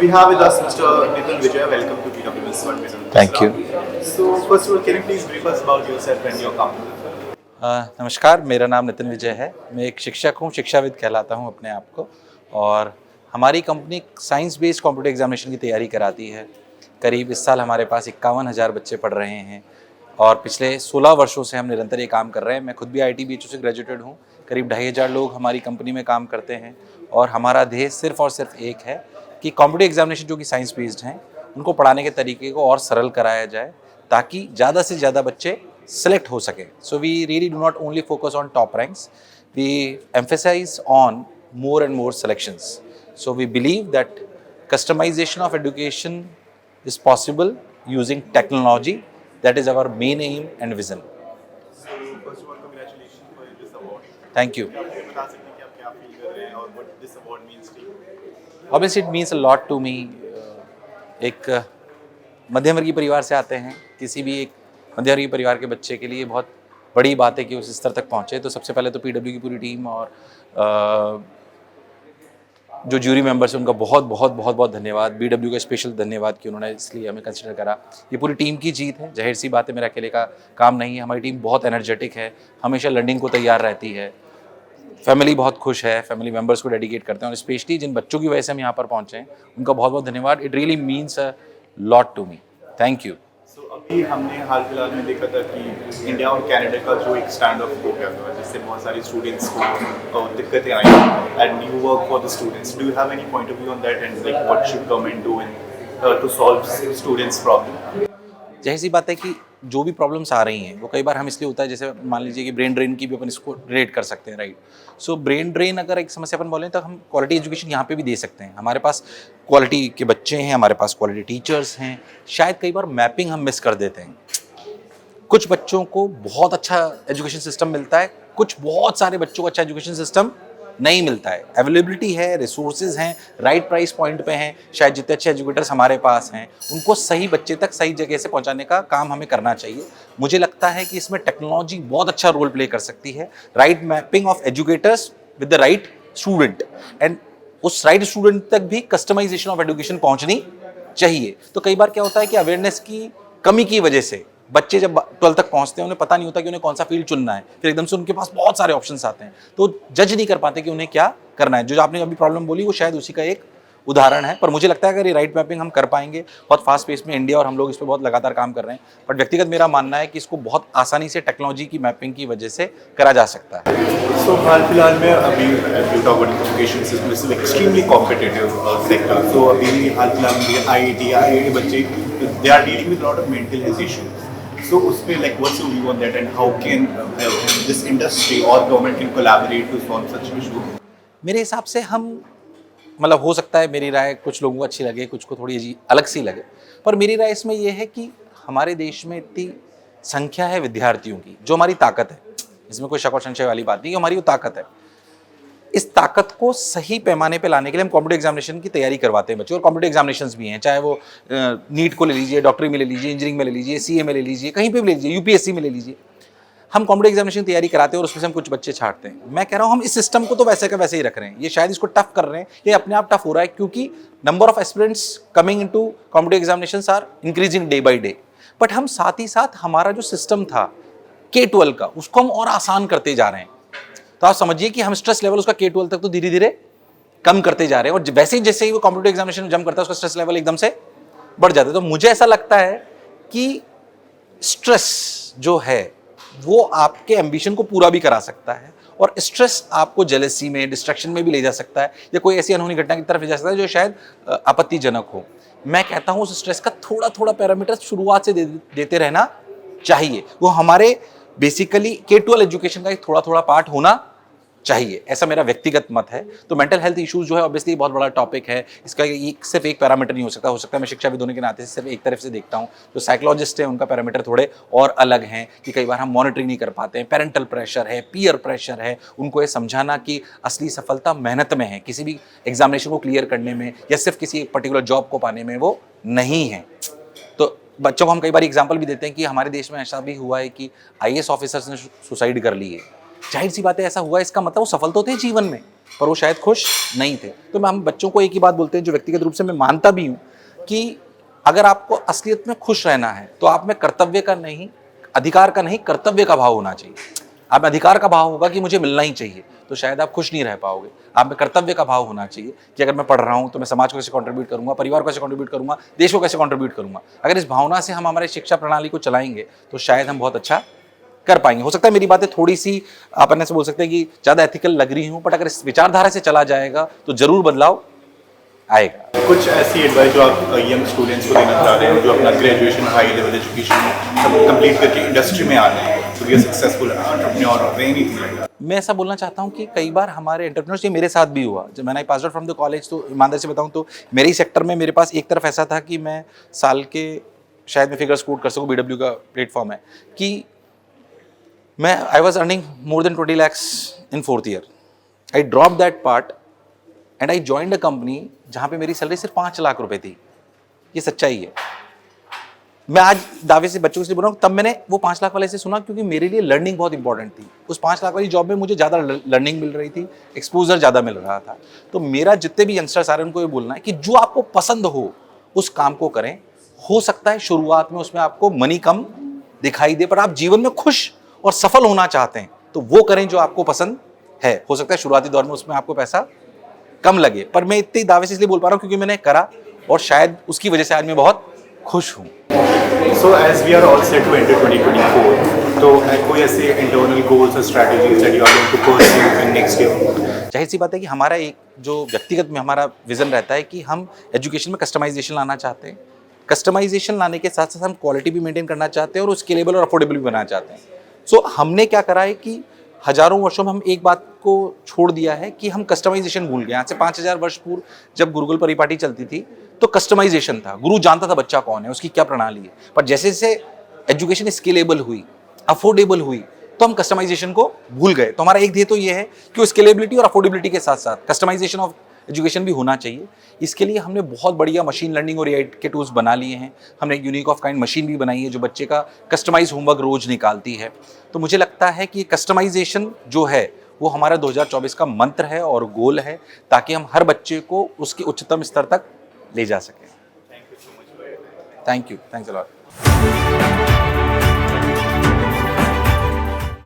we have with us Mr. Nitin Vijay. Welcome to PWS World Vision. Thank you. So first of all, can you please brief us about yourself and your company? नमस्कार, मेरा नाम नितिन विजय है। मैं एक शिक्षक हूँ, शिक्षाविद कहलाता हूँ अपने आप को। और हमारी company science based competitive examination की तैयारी कराती है। करीब इस साल हमारे पास 51,000 बच्चे पढ़ रहे हैं और पिछले 16 वर्षों से हम निरंतर ये काम कर रहे हैं। मैं खुद भी IIT-BHU से ग्रेजुएटेड हूँ। करीब 2,500 लोग हमारी कंपनी में काम करते हैं और हमारा ध्येय सिर्फ और सिर्फ एक है कि कॉम्पिटिटिव एग्जामिनेशन जो कि साइंस बेस्ड हैं, उनको पढ़ाने के तरीके को और सरल कराया जाए ताकि ज़्यादा से ज़्यादा बच्चे select हो सके. So we really do not only focus on top ranks, we emphasize on more and more selections. So we believe that customization of education is possible using technology. That is our main aim and vision. So first of all, congratulations for this award. Thank you. क्या आप बता सकते हैं कि आप क्या feel कर रहे हैं और what this award means to you? Obviously it means a lot to me. एक मध्यमवर्गीय परिवार से आते हैं, किसी भी एक मध्यवर्गीय परिवार के बच्चे के लिए बहुत बड़ी बात है कि उस स्तर तक पहुँचे। तो सबसे पहले तो PW की पूरी टीम और जो ज्यूरी मेंबर्स हैं उनका बहुत बहुत बहुत बहुत धन्यवाद। BW का स्पेशल धन्यवाद कि उन्होंने इसलिए हमें कंसिडर करा। ये पूरी टीम की जीत है, जाहिर सी बात है, मेरा अकेले का काम नहीं है। हमारी टीम बहुत एनर्जेटिक है, हमेशा लर्निंग को तैयार रहती है। फैमिली बहुत खुश है, फैमिली मेंबर्स को डेडिकेट करते हैं और स्पेशली जिन बच्चों की वजह से हम यहाँ पर पहुँचे हैं उनका बहुत बहुत धन्यवाद। It really means a lot to me. Thank you. अभी हमने हाल फिलहाल में देखा था कि इंडिया और कनाडा का जो एक स्टैंड ऑफ हो गया था, जिससे बहुत सारे स्टूडेंट्स को दिक्कतें आई and you work for the students. Do you have any point of view on that and like what should government do in to solve students problem? जाहिर सी बात है कि जो भी प्रॉब्लम्स आ रही हैं वो कई बार हम इसलिए होता है, जैसे मान लीजिए कि ब्रेन ड्रेन की भी अपन इसको रिलेट कर सकते हैं, राइट। सो ब्रेन ड्रेन अगर एक समस्या अपन बोलें तो हम क्वालिटी एजुकेशन यहाँ पे भी दे सकते हैं। हमारे पास क्वालिटी के बच्चे हैं, हमारे पास क्वालिटी टीचर्स हैं। शायद कई बार मैपिंग हम मिस कर देते हैं। कुछ बच्चों को बहुत अच्छा एजुकेशन सिस्टम मिलता है, कुछ बहुत सारे बच्चों को अच्छा एजुकेशन सिस्टम नहीं मिलता है। अवेलेबिलिटी है, रिसोर्सेज हैं, राइट प्राइस पॉइंट पे हैं। शायद जितने अच्छे एजुकेटर्स हमारे पास हैं उनको सही बच्चे तक सही जगह से पहुंचाने का काम हमें करना चाहिए। मुझे लगता है कि इसमें टेक्नोलॉजी बहुत अच्छा रोल प्ले कर सकती है। Right mapping of educators with the right student and उस राइट स्टूडेंट तक भी कस्टमाइजेशन ऑफ एजुकेशन पहुंचनी चाहिए। तो कई बार क्या होता है कि अवेयरनेस की कमी की वजह से बच्चे जब 12 तक पहुंचते हैं उन्हें पता नहीं होता कि उन्हें कौन सा फील्ड चुनना है। फिर एकदम से उनके पास बहुत सारे ऑप्शंस आते हैं तो जज नहीं कर पाते कि उन्हें क्या करना है। जो आपने अभी प्रॉब्लम बोली वो शायद उसी का एक उदाहरण है। पर मुझे लगता है अगर ये राइट मैपिंग हम कर पाएंगे, बहुत फास्ट पेस में इंडिया और हम लोग इस पर बहुत लगातार काम कर रहे हैं, बट व्यक्तिगत मेरा मानना है कि इसको बहुत आसानी से टेक्नोलॉजी की मैपिंग की वजह से करा जा सकता है। सो हाल फिलहाल में अभी you talk about education system is extremely competitive sector. So अभी हाल फिलहाल में IIT बच्चे they are dealing with lot of mental health issues. So उस पे like what's your view on that and how can this industry or government can collaborate to solve such issues? मेरे हिसाब से हम मतलब हो सकता है मेरी राय कुछ लोगों को अच्छी लगे, कुछ को थोड़ी अलग सी लगे, पर मेरी राय इसमें यह है कि हमारे देश में इतनी संख्या है विद्यार्थियों की, जो हमारी ताकत है, इसमें कोई शक और संशय वाली बात नहीं, हमारी वो ताकत है। इस ताकत को सही पैमाने पे लाने के लिए हम कॉम्पिटिटिव एग्जामिनेशन की तैयारी करवाते हैं बच्चों, और कॉम्पिटिटिव एग्जामिनेशंस भी हैं, चाहे वो नीट को ले लीजिए, डॉक्टरी में ले लीजिए, इंजीनियरिंग में ले लीजिए, CA में ले लीजिए, कहीं पे भी ले लीजिए, UPSC में ले लीजिए। हम कॉम्पिटिटिव एग्जामिनेशन की तैयारी कराते हैं और उसमें से हम कुछ बच्चे छांटते हैं। मैं कह रहा हूँ हम इस सिस्टम को तो वैसे का वैसे ही रख रहे हैं, ये शायद इसको टफ कर रहे हैं, ये अपने आप टफ हो रहा है क्योंकि number of aspirants coming into competitive examinations are increasing day by day. But हम साथ ही साथ हमारा जो सिस्टम था K-12 का, उसको हम और आसान करते जा रहे हैं। तो आप समझिए कि हम स्ट्रेस लेवल उसका K-12 तक तो धीरे धीरे कम करते जा रहे हैं और वैसे ही जैसे ही वो कॉम्पिटिटिव एग्जामिनेशन में जंप करता है उसका स्ट्रेस लेवल एकदम से बढ़ जाता है। तो मुझे ऐसा लगता है कि स्ट्रेस जो है वो आपके एम्बिशन को पूरा भी करा सकता है और स्ट्रेस आपको जेलसी में, डिस्ट्रैक्शन में भी ले जा सकता है या कोई ऐसी अनहोनी घटना की तरफ ले जा सकता है जो शायद आपत्तिजनक हो। मैं कहता हूं उस स्ट्रेस का थोड़ा थोड़ा पैरामीटर शुरुआत से देते रहना चाहिए। वो हमारे बेसिकली K-12 एजुकेशन का एक थोड़ा थोड़ा पार्ट होना चाहिए, ऐसा मेरा व्यक्तिगत मत है। तो मेंटल हेल्थ इश्यूज जो है ऑब्वियसली बहुत बड़ा टॉपिक है, इसका सिर्फ एक पैरामीटर नहीं हो सकता। है मैं शिक्षाविद होने के नाते सिर्फ एक तरफ से देखता हूँ। जो साइकोलॉजिस्ट हैं उनका पैरामीटर थोड़े और अलग हैं कि कई बार हम मॉनिटरिंग नहीं कर पाते हैं, पेरेंटल प्रेशर है, पीयर प्रेशर है, उनको ये समझाना कि असली सफलता मेहनत में है, किसी भी एग्जामिनेशन को क्लियर करने में या सिर्फ किसी एक पर्टिकुलर जॉब को पाने में वो नहीं है। तो बच्चों को हम कई बार एग्जाम्पल भी देते हैं कि हमारे देश में ऐसा भी हुआ है कि IAS ऑफिसर्स ने सुसाइड कर ली है। जाहिर सी बात है ऐसा हुआ है, इसका मतलब वो सफल तो थे जीवन में, पर वो शायद खुश नहीं थे। तो हम बच्चों को एक ही बात बोलते हैं, जो व्यक्तिगत रूप से मैं मानता भी हूँ, कि अगर आपको असलियत में खुश रहना है तो आप में कर्तव्य का नहीं, अधिकार का नहीं, कर्तव्य का भाव होना चाहिए। आप में अधिकार का भाव होगा कि मुझे मिलना ही चाहिए, तो शायद आप खुश नहीं रह पाओगे। आप में कर्तव्य का भाव होना चाहिए कि अगर मैं पढ़ रहा हूँ तो मैं समाज को कैसे कंट्रीब्यूट करूँगा, परिवार को कैसे कंट्रीब्यूट करूँगा, देश को कैसे कंट्रीब्यूट करूँगा। अगर इस भावना से हम हमारे शिक्षा प्रणाली को चलाएंगे तो शायद हम बहुत अच्छा कर पाएंगे। हो सकता है मेरी बातें थोड़ी सी आप अन्य से बोल सकते हैं कि ज़्यादा एथिकल लग रही हूँ, बट अगर इस विचारधारा से चला जाएगा तो जरूर बदलाव आएगा। कुछ ऐसी एडवाइस जो आप यंग स्टूडेंट्स को देना चाह रहे हो जो अपना ग्रेजुएशन, हाई लेवल एजुकेशन सब कंप्लीट करके इंडस्ट्री में आ रहे हैं, to be a successful entrepreneur और एनीथिंग लाइक दैट? मैं ऐसा बोलना चाहता हूँ कि कई बार हमारे एंटरप्रेन्योर्स, ये मेरे साथ भी हुआ जब मैंने pass out from the college, तो ईमानदारी से बताऊँ तो मेरे ही सेक्टर में मेरे पास एक तरफ ऐसा था कि मैं साल के, शायद मैं फिगर्स कोट कर सकूँ, BW का प्लेटफॉर्म है, कि मैं I was earning more than 20 lakhs in 4th year. I drop that part and I joined a company जहाँ पे मेरी सैलरी सिर्फ 5 लाख रुपए थी। ये सच्चाई है। मैं आज दावे से बच्चों से बोल रहा हूँ, तब मैंने वो 5 लाख वाले से सुना क्योंकि मेरे लिए लर्निंग बहुत इंपॉर्टेंट थी। उस 5 लाख वाली जॉब में मुझे ज़्यादा लर्निंग मिल रही थी, एक्सपोजर ज़्यादा मिल रहा था। तो मेरा जितने भी यंगस्टर्स आ रहे हैं उनको ये बोलना है कि जो आपको पसंद हो उस काम को करें। हो सकता है शुरुआत में उसमें आपको मनी कम दिखाई दे, पर आप जीवन में खुश और सफल होना चाहते हैं तो वो करें जो आपको पसंद है। हो सकता है शुरुआती दौर में उसमें आपको पैसा कम लगे, पर मैं इतने दावे से इसलिए बोल पा रहा हूँ क्योंकि मैंने करा और शायद उसकी वजह से आज मैं बहुत खुश हूँ। So as we are all set to enter 2024, तो कोई ऐसे इंटरनल गोल्स और strategies that you are going to pursue in next year? जाहिर सी बात है कि हमारा एक जो व्यक्तिगत में हमारा विजन रहता है कि हम एजुकेशन में कस्टमाइजेशन लाना चाहते हैं। कस्टमाइजेशन लाने के साथ साथ हम क्वालिटी भी मेंटेन करना चाहते हैं और स्केलेबल और अफोर्डेबल भी बनाना चाहते हैं। सो हमने क्या करा है कि हजारों वर्षों में हम एक बात को छोड़ दिया है कि हम कस्टमाइजेशन भूल गए। आज से 5000 वर्ष पूर्व जब गुरुकुल परिपाटी चलती थी तो कस्टमाइजेशन था, गुरु जानता था बच्चा कौन है, उसकी क्या प्रणाली है। पर जैसे जैसे एजुकेशन स्केलेबल हुई, अफोर्डेबल हुई, तो हम कस्टमाइजेशन को भूल गए। तो हमारा एक ध्येय तो ये है कि वो स्केलेबिलिटी और अफोर्डेबिलिटी के साथ साथ कस्टमाइजेशन ऑफ एजुकेशन भी होना चाहिए। इसके लिए हमने बहुत बढ़िया मशीन लर्निंग और AI के टूल्स बना लिए हैं। हमने एक यूनिक ऑफ काइंड मशीन भी बनाई है जो बच्चे का कस्टमाइज होमवर्क रोज निकालती है। तो मुझे लगता है कि कस्टमाइजेशन जो है वो हमारा 2024 का मंत्र है और गोल है, ताकि हम हर बच्चे को उसके उच्चतम स्तर तक ले जा सकें। Thank you, thanks a lot.